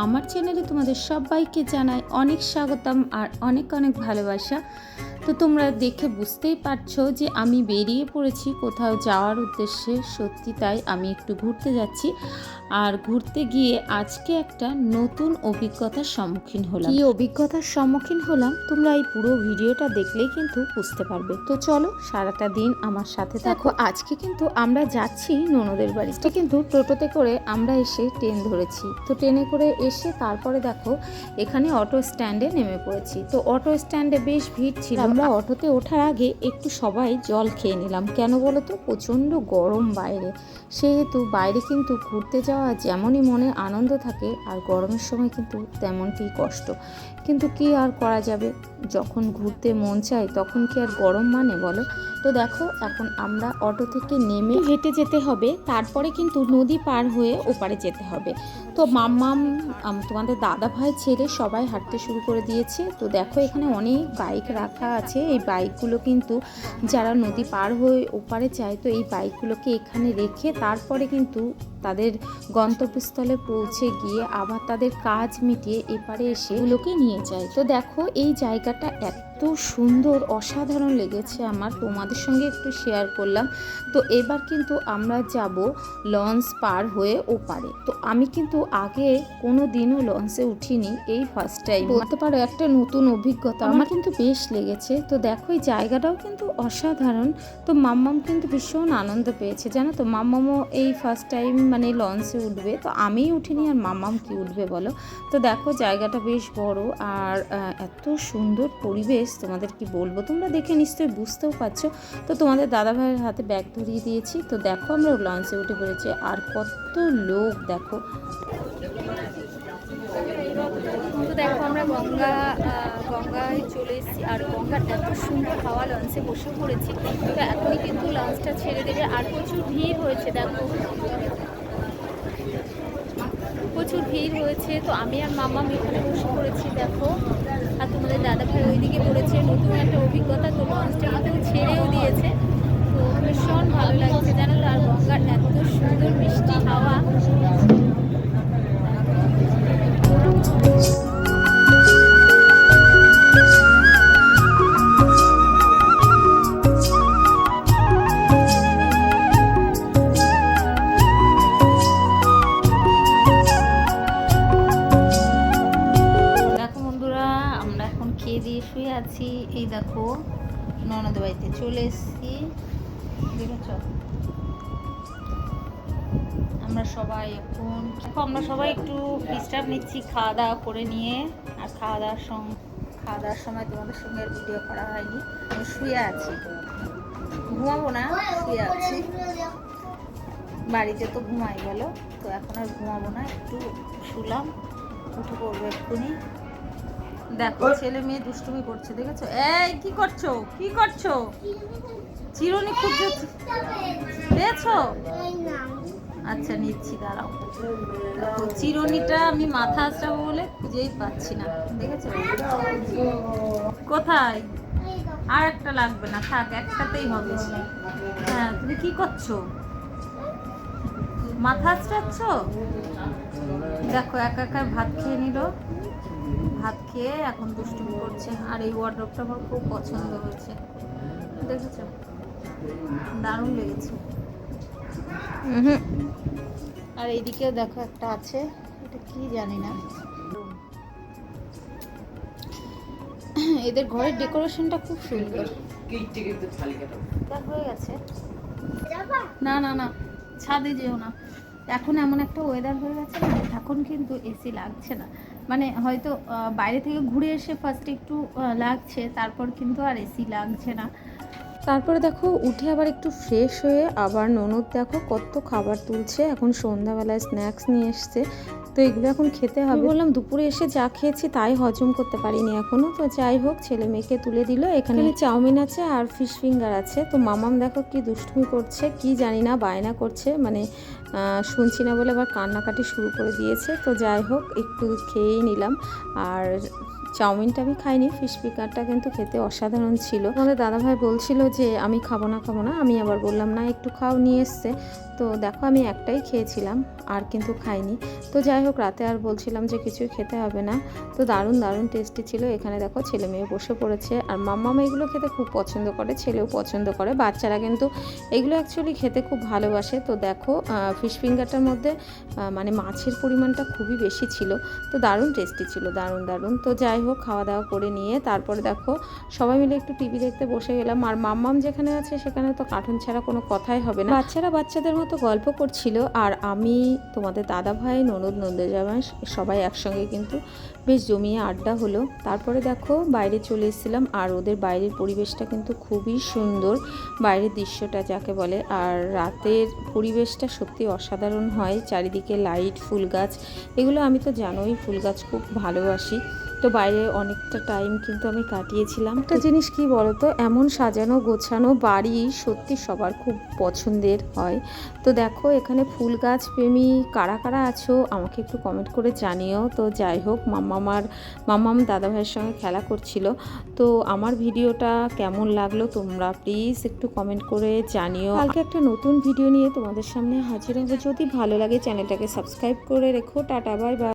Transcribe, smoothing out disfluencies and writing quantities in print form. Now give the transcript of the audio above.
আমার চ্যানেলে তোমাদের সবাইকে জানাই অনেক স্বাগতম আর অনেক অনেক ভালোবাসা। তো তোমরা দেখে বুঝতেই পারছো যে আমি বেরিয়ে পড়েছি কোথাও যাওয়ার উদ্দেশ্যে। সত্যি তাই, আমি একটু ঘুরতে যাচ্ছি। আর ঘুরতে গিয়ে আজকে একটা নতুন অভিজ্ঞতার সম্মুখীন হলাম। কি অভিজ্ঞতার সম্মুখীন হলাম তোমরা এই পুরো ভিডিওটা দেখলেই কিন্তু বুঝতে পারবে। তো চলো সারাটা দিন আমার সাথে থাকো। আজকে কিন্তু আমরা যাচ্ছি ননদের বাড়িতে, কিন্তু টোটোতে করে আমরা এসে ট্রেন ধরেছি। তো ট্রেনে করে এসে তারপরে দেখো এখানে অটো স্ট্যান্ডে নেমে পড়েছি। তো অটো স্ট্যান্ডে বেশ ভিড় ছিল। আমরা অটোতে ওঠার আগে একটু সবাই জল খেয়ে নিলাম। কেন বলো তো, প্রচণ্ড গরম বাইরে, সেহেতু বাইরে কিন্তু ঘুরতে যাওয়া যেমনই মনে আনন্দ থাকে আর গরমের সময় কিন্তু তেমনটি কষ্ট। কিন্তু কি আর করা যাবে, যখন ঘুরতে মন চায় তখন কি আর গরম মানে বলো। তো দেখো এখন আমরা অটো থেকে নেমে হেঁটে যেতে হবে, তারপরে কিন্তু নদী পার হয়ে ওপারে যেতে হবে। তো মাম্মাম, তোমাদের দাদা ভাই ছেড়ে সবাই হাঁটতে শুরু করে দিয়েছে। তো দেখো এখানে অনেক বাইক রাখা আছে। এই বাইকগুলো কিন্তু যারা নদী পার হয়ে ওপারে যায়, তো এই বাইকগুলোকে এখানে রেখে তারপরে কিন্তু তাদের গন্তব্যস্থলে পৌঁছে গিয়ে আবার তাদের কাজ মিটিয়ে এপারে এসে এগুলোকে নিয়ে যায়। তো দেখো এই জায়গাটা এত সুন্দর, অসাধারণ লেগেছে আমার, তোমাদের সঙ্গে একটু শেয়ার করলাম। তো এবার কিন্তু আমরা যাব লঞ্চ পার হয়ে ওপারে। তো আমি কিন্তু আগে কোনো দিনও লঞ্চে উঠিনি, এই ফার্স্ট টাইম বলতে পারো, একটা নতুন অভিজ্ঞতা আমার কিন্তু বেশ লেগেছে। তো দেখো এই জায়গাটাও কিন্তু অসাধারণ। তো মাম্মাম কিন্তু ভীষণ আনন্দ পেয়েছে জানো তো, মাম্মামও এই ফার্স্ট টাইম মানে লঞ্চে উঠবে। তো আমিই উঠিনি, আর মাম্মাম কি উঠবে বলো। তো দেখো জায়গাটা বেশ বড় আর এত সুন্দর পরিবেশ, তোমাদের কি বলবো, তোমরা দেখে নিশ্চয়ই বুঝতেও পারছো। তো তোমাদের দাদা ভাইয়ের হাতে ব্যাগ ধরিয়ে দিয়েছি। তো দেখো আমরা লঞ্চে উঠে পড়েছি, আর কত লোক দেখো। তো দেখো আমরা গঙ্গায় চলে এসেছি, আর গঙ্গার এত সুন্দর হাওয়া, লঞ্চে বসে পড়েছি। তো এখনই কিন্তু লঞ্চটা ছেড়ে দেবে, আর প্রচুর ভিড় হয়েছে, দেখো প্রচুর ভিড় হয়েছে। তো আমি আর মামা এখানে বসে পড়েছি দেখো, আর তোমাদের দাদা ভাই ওইদিকে পড়েছে। নতুন একটা অভিজ্ঞতা, তো লঞ্চটা কিন্তু ছেড়েও দিয়েছে। তো ভীষণ ভালো লাগছে জানো তো, আর গঙ্গার এত সুন্দর মিষ্টি হাওয়া। খেয়ে দিয়ে শুয়ে আছি। এই দেখো ননদ বাড়িতে চলে এসেছি, দেখেছ। আমরা সবাই একটু ডিস্টার্ব নিচ্ছি খাওয়া দাওয়া করে নিয়ে। আর খাওয়া দাওয়ার সময় তোমাদের সঙ্গে আর ভিডিও করা হয়নি। আমি শুয়ে আছি, ঘুমাবো না, শুয়ে আছি। বাড়িতে তো ঘুমাই বলো, তো এখন আর ঘুমাবো না, একটু শুলাম, উঠে পড়বো এক্ষুনি। দেখো ছেলে মেয়ে দুষ্টুমি করছে, দেখেছো। এই কি করছো, কি করছো? চিরুনি খুঁজছো, পেয়েছো? আচ্ছা নিচ্ছি, দাঁড়াও। দেখো চিরুনিটা আমি মাথা আঁচড়াবো বলে খুঁজেই পাচ্ছি না, দেখেছো। কোথায়? আর একটা লাগবে না, থাক, একটাতেই হবে। হ্যাঁ তুমি কি করছো? মাথা আঁচড়াচ্ছ? দেখো একা একা ভাত খেয়ে নিল, ভাত খেয়ে এখন দুষ্টুমি করছে। আর এই ওয়ার্ডরোবটা আমার খুব পছন্দ হয়েছে, দেখেছো, দারুণ লেগেছে। আর এইদিকেও দেখো একটা আছে, এটা কি জানি না। এদের ঘরের ডেকোরেশনটা খুব সুন্দর। হয়ে গেছে, না না না, ছাদে যেও না। এখন এমন একটা ওয়েদার হয়ে গেছে না, এখন কিন্তু এসি লাগছে না। মানে হয়তো বাইরে থেকে ঘুরে এসে ফার্স্টে একটু লাগছে, তারপর কিন্তু আর এসি লাগছে না। তারপরে দেখো উঠে আবার একটু ফ্রেশ হয়ে আবার ননদ দেখো কত খাবার তুলছে। এখন সন্ধ্যাবেলায় স্ন্যাক্স নিয়ে এসছে, তো এগুলো এখন খেতে হবে। বললাম দুপুরে এসে যা খেয়েছি তাই হজম করতে পারিনি এখনও। তো যাই হোক, ছেলে মেয়েকে তুলে দিল। এখানে চাউমিন আছে আর ফিশ ফিঙ্গার আছে। তো মামাম দেখো কি দুষ্টুমি করছে, কি জানি না, বায়না করছে, মানে শুনছি না বলে আবার কান্নাকাটি শুরু করে দিয়েছে। তো যাই হোক একটু খেয়েই নিলাম। আর চাউমিনটা আমি খাইনি, ফিশ ফিঙ্গারটা কিন্তু খেতে অসাধারণ ছিল। আমাদের দাদাভাই বলছিল যে আমি খাবো না, আমি আবার বললাম না একটু খাও, নিয়ে এসছে। তো দেখো আমি একটাই খেয়েছিলাম, আর কিন্তু খাইনি। তো যাই হোক রাতে আর বলছিলাম যে কিছুই খেতে হবে না। তো দারুণ দারুণ টেস্টি ছিল। এখানে দেখো ছেলে মেয়ে বসে পড়েছে, আর মাম্মাম এগুলো খেতে খুব পছন্দ করে, ছেলেও পছন্দ করে। বাচ্চারা কিন্তু এগুলো অ্যাকচুয়ালি খেতে খুব ভালোবাসে। তো দেখো ফিশ ফিঙ্গারটার মধ্যে মানে মাছের পরিমাণটা খুবই বেশি ছিল। তো দারুণ টেস্টি ছিল, দারুণ দারুণ। তো যাই হোক খাওয়া দাওয়া করে নিয়ে তারপরে দেখো সবাই মিলে একটু টিভি দেখতে বসে গেলাম। আর মাম্মাম যেখানে আছে সেখানে তো কার্টুন ছাড়া কোনো কথাই হবে না। বাচ্চারা বাচ্চাদের মতো গল্প করছিল, আর আমি, তোমাদের দাদা ভাই, ননদ, নন্দজামাই সবাই একসঙ্গে কিন্তু বেশ জমিয়ে আড্ডা হলো। তারপরে দেখো বাইরে চলে এসেছিলাম, আর ওদের বাইরের পরিবেশটা কিন্তু খুবই সুন্দর, বাইরের দৃশ্যটা যাকে বলে। আর রাতের পরিবেশটা সত্যি অসাধারণ হয়, চারিদিকে লাইট, ফুল গাছ, এগুলো আমি তো জানোই ফুল গাছ খুব ভালোবাসি। তো বাইরে অনেকটা টাইম কিন্তু আমি কাটিয়েছিলাম। একটা জিনিস কি বলতো, এমন সাজানো গোছানো বাড়ি সত্যি সবার খুব পছন্দের হয়। তো দেখো এখানে ফুল গাছ প্রেমী কারা কারা আছো আমাকে একটু কমেন্ট করে জানিও। তো যাই হোক মাম্মাম দাদাভাইয়ের সঙ্গে খেলা করছিল। তো আমার ভিডিওটা কেমন লাগলো তোমরা প্লিজ একটু কমেন্ট করে জানিও। কালকে একটা নতুন ভিডিও নিয়ে তোমাদের সামনে হাজির হবো। যদি ভালো লাগে চ্যানেলটাকে সাবস্ক্রাইব করে রেখো। Tata, bye bye.